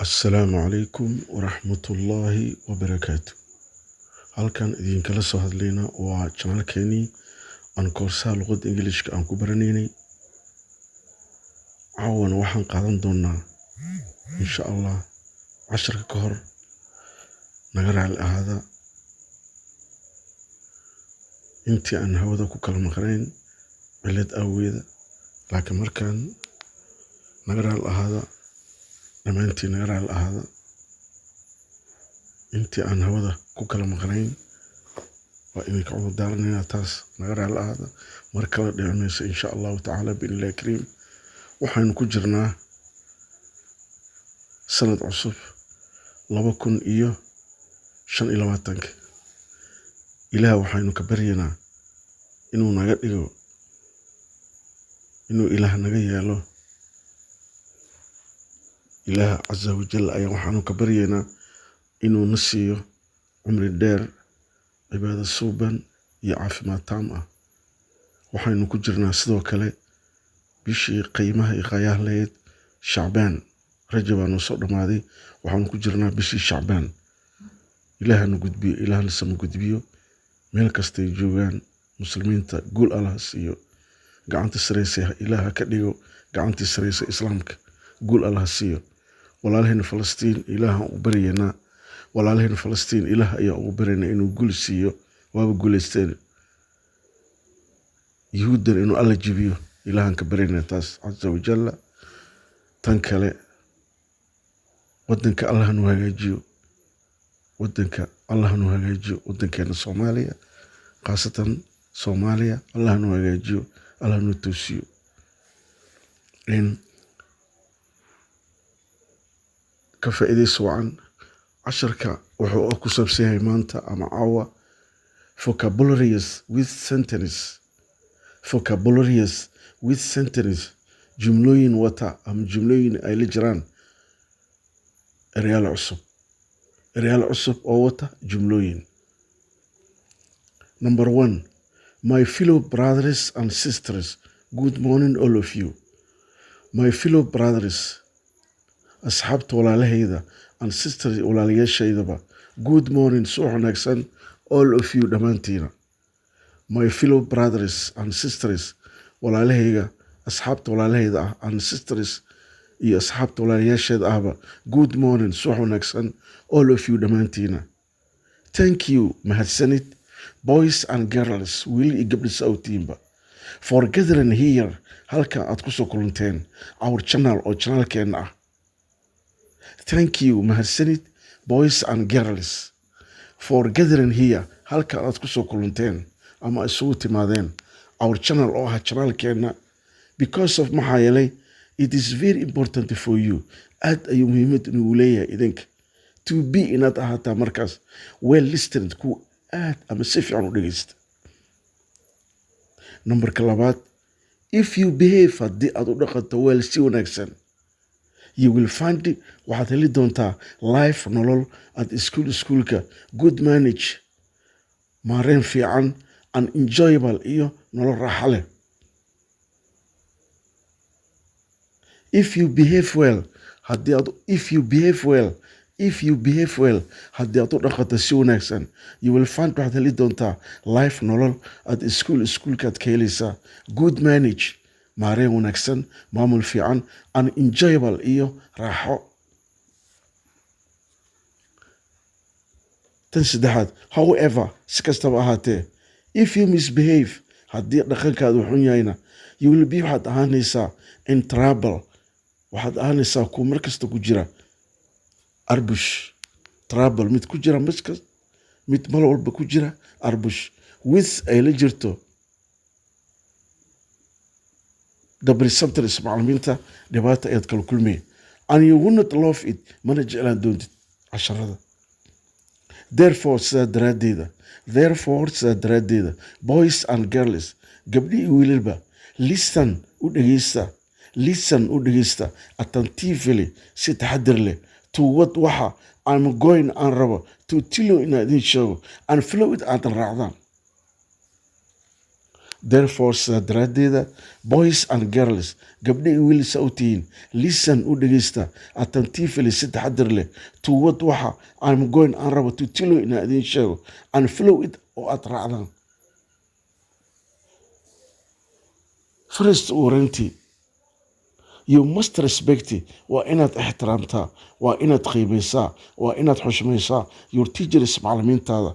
السلام عليكم ورحمة الله وبركاته. halkan idinkala soo hadlayna waa channelkeeni aan koorsaha luqadda Ingiriiska aan ku baranaynay. caawana waxaan qaadan doonaa insha Allah casharka ka hor naga raaci ahaada intii aan hawada ku kala maqnayn cilad awgeeda, laakiin markaan naga raaci ahaada dhammaantiin naga raaci ahaada intii aan hawada ku kala maqnayn waa idinka ugu daaranaynaa taas naga raaci ahaada mar kale dhicmayso insha Allah ta'ala billahi kareem. waxaan ku jirnaa sanad cusub 2025. ilaah waxaanu ka baryaynaa inuu naga dhigo inuu ilaah naga yeelo. ilaah azza wa jalla ayaa waxaanu ka baryaynaa inuu na siiyo cumri dheer, cibaado suuban iyo caafimaad taam ah. waxaanu ku jirnaa sidoo kale bishii qiimaha iyo qayaha lahayd Shacbaan. Rajab aanu soo dhamaaday, waxaanu ku jirnaa bishii Shacbaan. ilaahna gudbiyo, ilaahna sama gudbiyo meel kasta ay joogaan muslimiinta. guul Allah siiyo, gacanta sareysa ilaaha ka dhigo, gacanta sareysa islaamka guul Allah siiyo. walaalahayna Falastiin ilaaha u baryaynaa, walaalahayna Falastiin ilaah ayaa ugu baryaynaa inuu guul siiyo. waaba guuleysteen yuhuuddan inuu alla jibiyo, ilaahan ka baryaynaa taas azza wa jalla. tan kale wadanka Allah nu hagaajiyo, wadanka Allah nu hagaajiyo, wadankeena Soomaaliya qaasatan Soomaaliya Allah nu hagaajiyo, Allah nu toosiyo. ka faa'iideyso wacan casharka wuxuu ku saabsan yahay maanta ama caawa vocabularies with sentence. vocabularies with sentence, jumlooyin wata ama jumlooyin ay la jiraan erayaal cusub oo wata jumlooyin. Number 1, my fellow brothers and sisters, good morning all of you. My fellow brothers, asxaabta walaalahayda, and sisters walaalayaashaydaba, good morning, soo wanaagsan, all of you dhammaantiina. My fellow brothers and sisters, walaalahayga, asxaabta walaalahayda ah, and sisters iyo asxaabta walaalayaasheeda ahba, good morning, soo wanaagsan, all of you dhammaantiina. Thank you, mahadsanid, boys and girls, wiil iyo gabdho sawtiinba, for gathering here, halka aad ku soo kulanteen our channel oo channelkeena ah. Thank you, mahadsanid, boys and girls, for gathering here, halka aad ku soo kulanteen ama isugu timaadeen our channel oo ah channelkeena. Because of maxaa yeelay, it is very important for you, aad ayuu muhiimad inuu leeyahay idinka, to be inaad ahaataa markaas well listened, ku aad ama si fiican u dhegeysta. numberka 2, if you behave, haddii aad u dhaqanto well si wanaagsan, you will find, waxaad heli doontaa life nolol at schoolka, good manage, maareen fiican, and enjoyable iyo nolol raaxa leh. if you behave well, haddii aad u dhaqanto si wanaagsan, you will find, waxaad heli doontaa life nolol at schoolkaad ka helaysaa, good manage, maareen wanaagsan, maamul fiican, and enjoyable iyo raaxo. tan 3, however, si kastaba ahaatee, if you misbehave, haddii dhaqankaadu xun yahayna, you will be, waxaad ahaanaysaa in trouble, waxaad ahaanaysaa kuwa mar kasta ku jira arbush. trouble, mid ku jira maskas, mid mal walba ku jira arbush, with ay la jirto double subtitles, macallimiinta dhibaata ayaad kala kulmay, and you will not love it, mana jeclaan doontid casharada. therefore sidaa daraaddeeda, boys and girls, gabdhi iyo wiilalba, listen u dhegeysta attentively, si taxadir leh, to what waxa I'm going aan rabo to tell you inaan idin sheego, and follow it aadan raacdaan. therefore sidaa daraaddeeda boys and girls gabdha iyo wiil sa u tihiin listen u dhegeysta attentively si taxadir leh to what waxa I'm going aan rabo to tell you inaan idiin sheego and follow it oo aad raacdaan. First warranty, you must respect, waa inaad ixtiraamtaa, waa inaad qiimeysaa, waa inaad xushmaysaa your teachers macallimiintaada.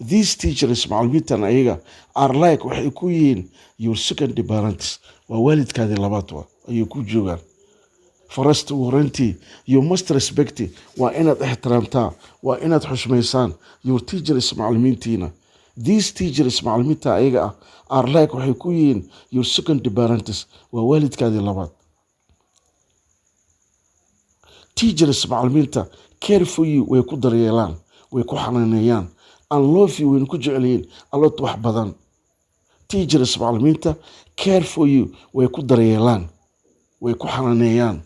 These teachers macallimiintan ayaga are like waxay ku yihiin your second parents, waa waalidkaadii labaad ayay ku joogaan. First warranty, you must respect, waa inaad ixtiraamtaa, waa inaad xushmaysaan your teachers macallimiintiina. These teachers macallimiinta ayaga are like waxay ku yihiin your second parents, waa waalidkaadii labaad. Teachers macallimiinta care for you way ku daryeelaan, way ku xanaaneeyaan, and love you way ku jecel yihiin a lot wax badan. Teachers macallimiinta care for you way ku daryeelaan, way ku xanaaneeyaan.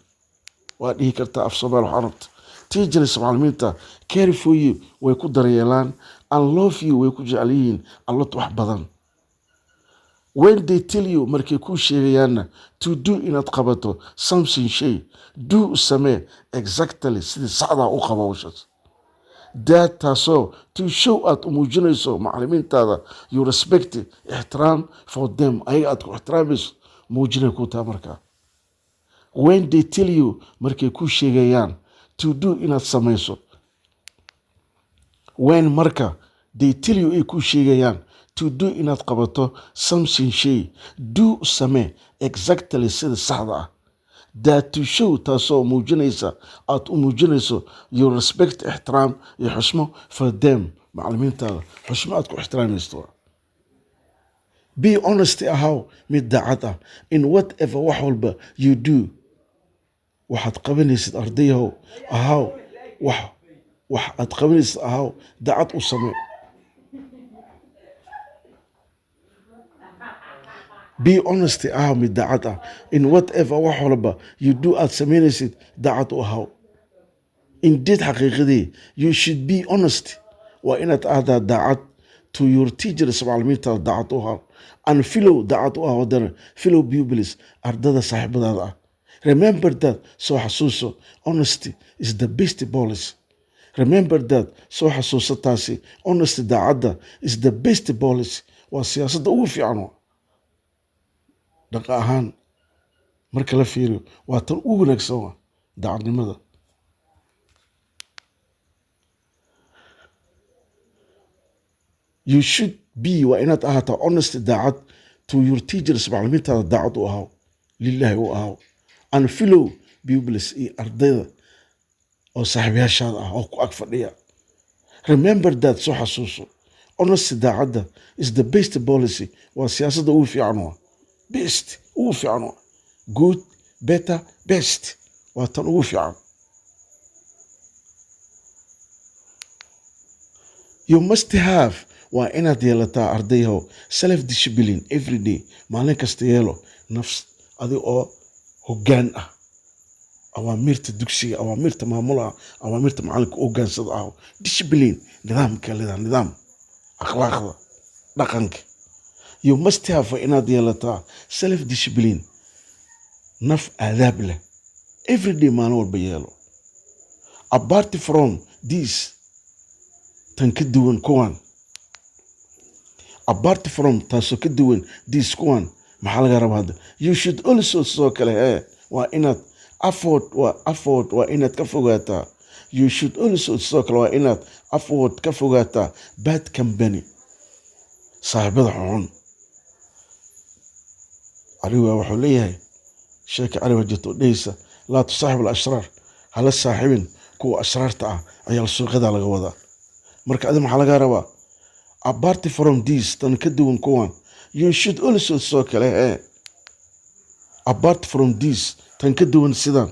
waa dhihi kartaa af Soomaali waxaan rabta. Teachers macallimiinta care for you way ku daryeelaan, and love you way ku jecel yihiin a lot wax badan. When they tell you markay ku sheegayaanna to do inaad qabato something shay, do samee exactly sidii saxda u qaba hawshaas. That taasoo to show aad u muujinayso macallimiintaada you respect, ixtiraam for them, ayaga aad ku ixtiraamayso muujinay ku taa markaa. When they tell you markay ku sheegayaan to do inaad samayso, when marka they tell you ay ku sheegayaan to do inaad qabato something shay, do samee exactly sida saxda ah. That to show taasoo muujinaysa aad u muujinayso your respect, ixtiraam iyo xushmo for them, macallimiintaada xushmo aad ku ixtiraamaysto. Be honest ahaw mid daacad ah in whatever wax walba you do. waxaad qabanaysid ardayahow ahaw wax aad qabanaysid ahaw daacad u samee. Be honest ahaw mid daacad ah in whatever wax walba you do aad samaynaysid daacad u ahaw. Indeed xaqiiqadii you should be honest, waa inaad ahdaa daacad to your teachers macallimiintaada daacad u ahaw, and fellow daacad u ahaw haddana fellow pupils ardada saaxiibadaada ah. Remember that, soo xasuuso, honesty is the best policy. Remember that, soo xasuuso taasi, honesty daacadda is the best policy, waa siyaasadda ugu fiican. Dhaqa ahaan marka la fiiriyo waa tan ugu wanaagsan daacadnimada. You should be, waa inaad ahaataa honest daacad to your teachers macallimiintaada daacad u ahaw, lillahi u ahaw, and fellow pupils iyo ardayda oo saaxiibayaashaada ah oo ku ag fadhiya. Remember that, soo xasuuso, honesty daacadda is the best policy, waa siyaasadda ugu fiican. Best ugu fiican, good, better, best waa tan ugu fiican. You must have, waa inaad yeelataa ardayahow self discipline every day, maalin kasta yeelo nafs adi oo hoggaan ah, awaamirta dugsiga, awaamirta maamulaha, awaamirta macallinka hoggaansada ah. Discipline nidaamka leedahay, nidaam akhlaaqda dhaqanka. You must have, waa inaad yeelataa self discipline naf aadaab leh every day, maalin walba yeelo. Apart from this, tan ka duwan kuwan, apart from taasoo ka duwan this kuwan, maxaa laga rabaa hadda? You should also sidoo kale waa inaad afford waa inaad ka fogaataa. You should also sidoo kale waa inaad afford ka fogaataa bad company, saaxiibada xun. Aliwa wuxuu leeyahay sheeka aliwa jirto dhaysa laa tusaaxib al-ashraar, hala saaxibin kuwa ashraarta ah ayaa suuqyada laga wadaa. Marka adiga maxaa laga rabaa? Apart from this, tan ka duwan kuwan, you should also sidoo kale apart from this, tan ka duwan sidan,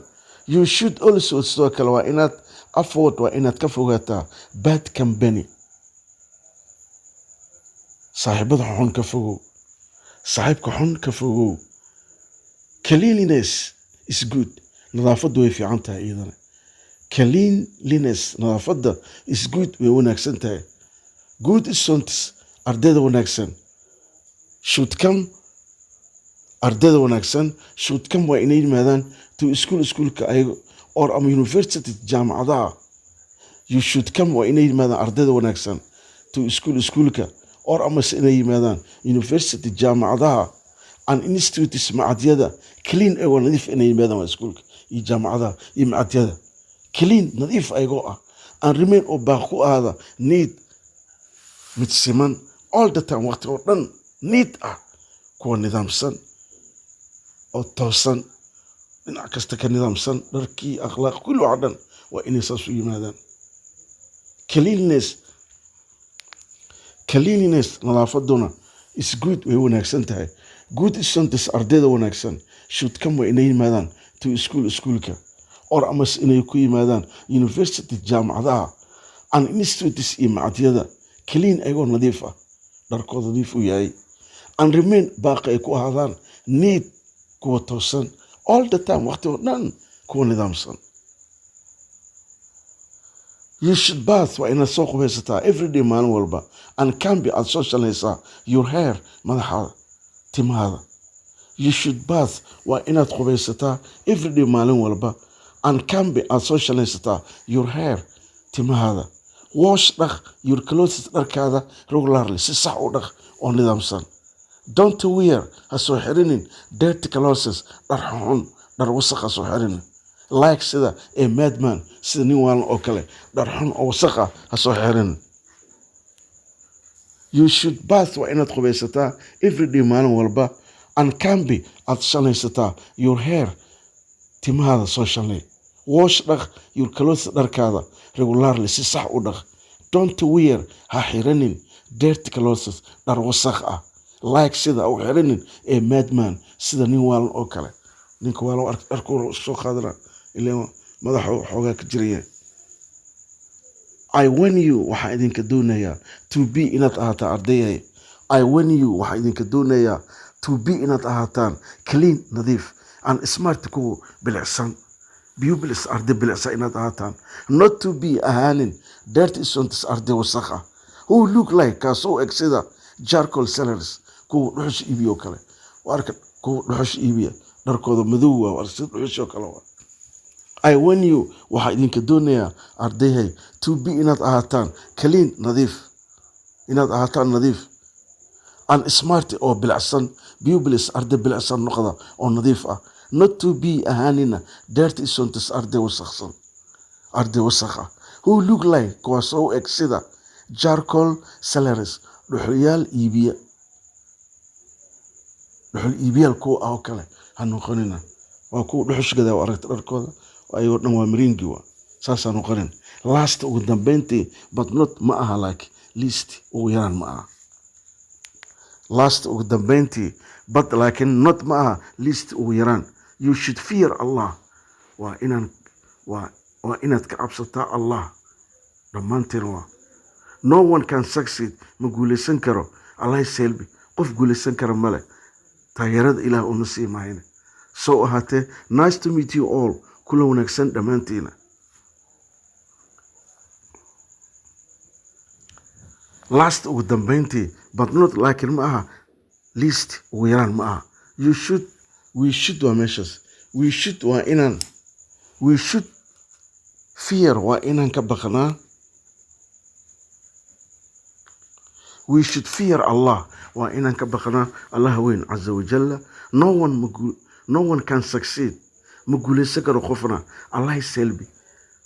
you should also sidoo kale waa inaad afford, waa inaad ka fogaataa bad company, saaxiibada xun ka fogow, saaxiibka xun ka fogow. Cleanliness is good, nadaafaddu way fiican tahay iyadana. Cleanliness, nadaafadda is good, way wanaagsan tahay. Good students, ardayda wanaagsan. should come ardayda wanaagsan should come waa inay yimaadaan to schoolka ayago or ama university jaamacadaha. You should come waa inay yimaadaan ardayda wanaagsan to schoolka or ama inay yimaadaan university jaamacadaha and institutes macadyada clean ayagoo nadiif inay yimaadaan waa schoolka iyo jaamacadaha iyo macadyada clean nadiif ayagoo ah and remain oo baaq ku ahaada neat mid siman all the time waqti oo dhan neat ah kuwa nidaamsan oo toosan dhinac kasta ka nidaamsan dharkii akhlaaq kulli wax dhan waa inay saas u yimaadaan. Cleanliness nadaafaduna is good way wanaagsan tahay. Good students ardayda wanaagsan should come waa inay yimaadaan to schoolka or ama inay ku yimaadaan university jaamacadaha and institutes iyo macadyada clean ayagoo nadiif ah dharkooda nadiif u yahay and remain baaqi ay ku ahaadaan neat kuwa toosan all the time waqti oo dhan kuwa nidaamsan. You should bath waa inaad soo qubaysataa everyday maalin walba and can be aad soo shalaysaa your hair madaxaada timahaada. You should bath waa inaad qubaysataa everyday maalin walba and can be aad soo shalaysataa your hair timahaada. Wash dhaq your clothes dharkaada regularly si sax u dhaq oo nidaamsan. Don't wear ha soo xirinin dirty clothes dhar xun dhar wasakh ha soo xirinin like sida a madman sida nin waalan oo kale dhar xun oo wasakh ah ha soo xirinin. You should bath waa inaad qubaysataa everyday maalin walba and can be aad shalaysataa your hair timahaada soo shalay. Wash dhaq your clothes dharkaada regularly si sax u dhaq. Don't wear ha xirinin dirty clothes dhar wasakh ah like sida u xirinin a madman sida nin waalan oo kale ninka waalan dharkuu soo qaadana ilaa madaxa xoogaa ka jiraya. I want you waxaa idinka doonayaa to be inaad ahaataan ardayay. I want you waxaa idinka doonayaa to be inaad ahaataan clean nadiif and smart kuwa bilicsan pupils arday bilicsan inaad ahaataan not to be ahaanin dirty students arday wasakh ah who look like kaasoo eg sida charcoal sellers kuwa dhuxush iibiyo kale waarka kuwa dhuxush iibiya dharkooda madow waa sida dhuxush oo kale waa. I want you waxaa idinka doonayaa ardayhay to be inaad ahaataan clean nadiif inaad ahaataan nadiif and smart oo bilicsan pupils arday bilicsan noqda oo nadiif ah not to be ahaanina dirty students arday wasakhsan arday wasakh ah who look like kuwaasoo eg sida charcoal sellers dhuxulyaal iibiya dhuxul iibiyaal kuwa ah oo kale ha noqonina waa kuwa dhuxush gadaa oo aragta dharkooda ayagoo dhan waa maringi waa saasaa noqonin. Last ugu dambeyntii but not ma aha like least ugu yaraan ma aha. Last ugu dambeyntii but laakiin not ma aha least ugu yaraan. You should fear Allah waa inaad ka cabsataa Allah dhammaantiin waa. No one can succeed ma guulaysan karo Allah selbi qof guulaysan kara male taageerada ilaah una sii mahayne. Soo ahaatee nice to meet you all kula wanaagsan dhammaantiina. Last ugu dambeyntii but not laakiin ma aha least ugu yaraan ma aha. We should waa meeshaas we should waa inaan we should fear waa inaan ka baqnaa. We should fear Allah waa inaan ka baqnaa Allah weyn caza wajalla. No one can succeed ma guulaysan karo qofna Allah selbi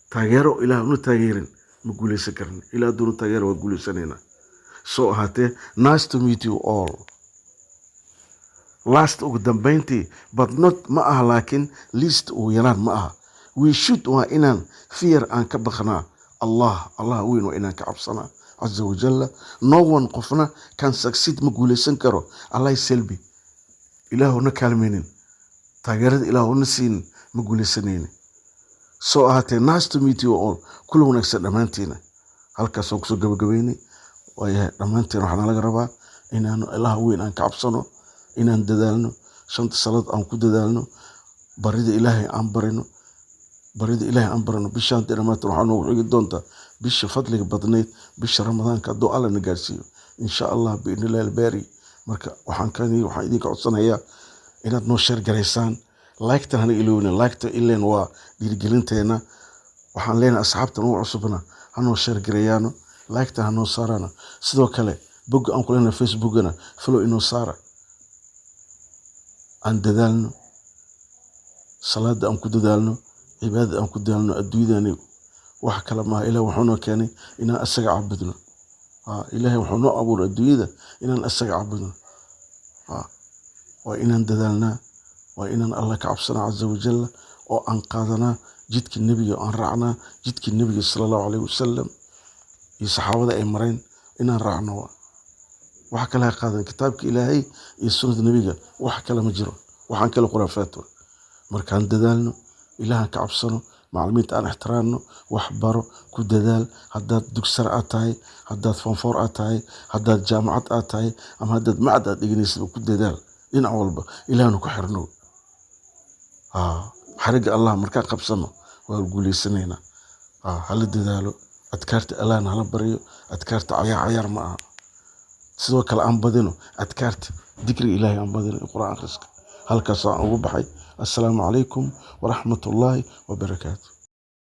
taageero ilaah unu taageerin ma guulaysan karna ilaah dunu taageero waa guulaysanayna. Soo ahaatee nice to meet you all. Last ugu dambeyntii but not ma aha laakiin least ugu yaraan ma aha. We should waa inaan fear aan ka baqnaa Allah weyn waa inaan ka cabsanaa caza wajalla. No one qofna can succeed ma guulaysan karo Allah selbi ilaahuna kaalmaynin taageerada ilaahuna siin ma guulaysanayni. Soo ahaatee nice to meet you all kula wanaagsan dhammaantiina. halkaas oo kusoo gabagabeynay waayahay dhammaanteen waxaa nalaga rabaa inaanu ilaah weyn aan ka cabsano inaan dadaalno shanta salaad aan ku dadaalno barida ilaahay aan barino bishaan dhammaanteen waxaa noogu xigi doontaa bisha fadliga badnayd bisha ramadaanka hadduu alla na gaarsiiyo insha allah biidnillahi albaari marka waxaan idinka codsanayaa inaad noo sheer garaysaan, like-tan hana iloowina. Like-ta ileen waa dhiirigelinteena. waxaan leenahay asxaabtan ugu cusubna hanoo sheer gareeyaano, like-ta hanoo saarana. sidoo kale bogga aan ku leenahay facebookana follow inoo saara. aan dadaalno, salaada aan ku dadaalno, cibaadada aan ku dadaalno. adduunyadani wax kale maaha. ilaah wuxuu noo keenay inaan asaga caabudno. ilaahay wuxuu noo abuuray adduunyada inaan asaga caabudno. waa inaan dadaalnaa, waa inaan allah ka cabsanaa caza wajalla, oo aan qaadanaa jidkii nebiga, oo aan raacnaa jidkii nebiga sala allahu calayhi wasalam iyo saxaabada ay mareen inaan raacno. wax kale ha qaadan kitaabka ilaahay iyo sunnada nebiga, wax kale ma jiro. waxaan kale khuraafaad wa. markaan dadaalno, ilaahan ka cabsano, macallimiinta aan ixtiraamno, wax baro, ku dadaal. haddaad dugsar aad tahay, haddaad fanfoor aad tahay, haddaad jaamacad aad tahay, ama haddaad macad aad dhiganaysid, ku dadaal dhinac walba. ilaahnu ku xirno. xarigga allah markaan qabsano waa guulaysanaynaa. hala dadaalo, adkaarta allahna hala baryo. adkaarta cayaar ma aha. sidoo kale aan badino adkaarta dikriga ilaahay, aan badino qur'aan akhriska. halkaas aan ugu baxay. assalaamu calaykum waraxmatullaahi wabarakaatu.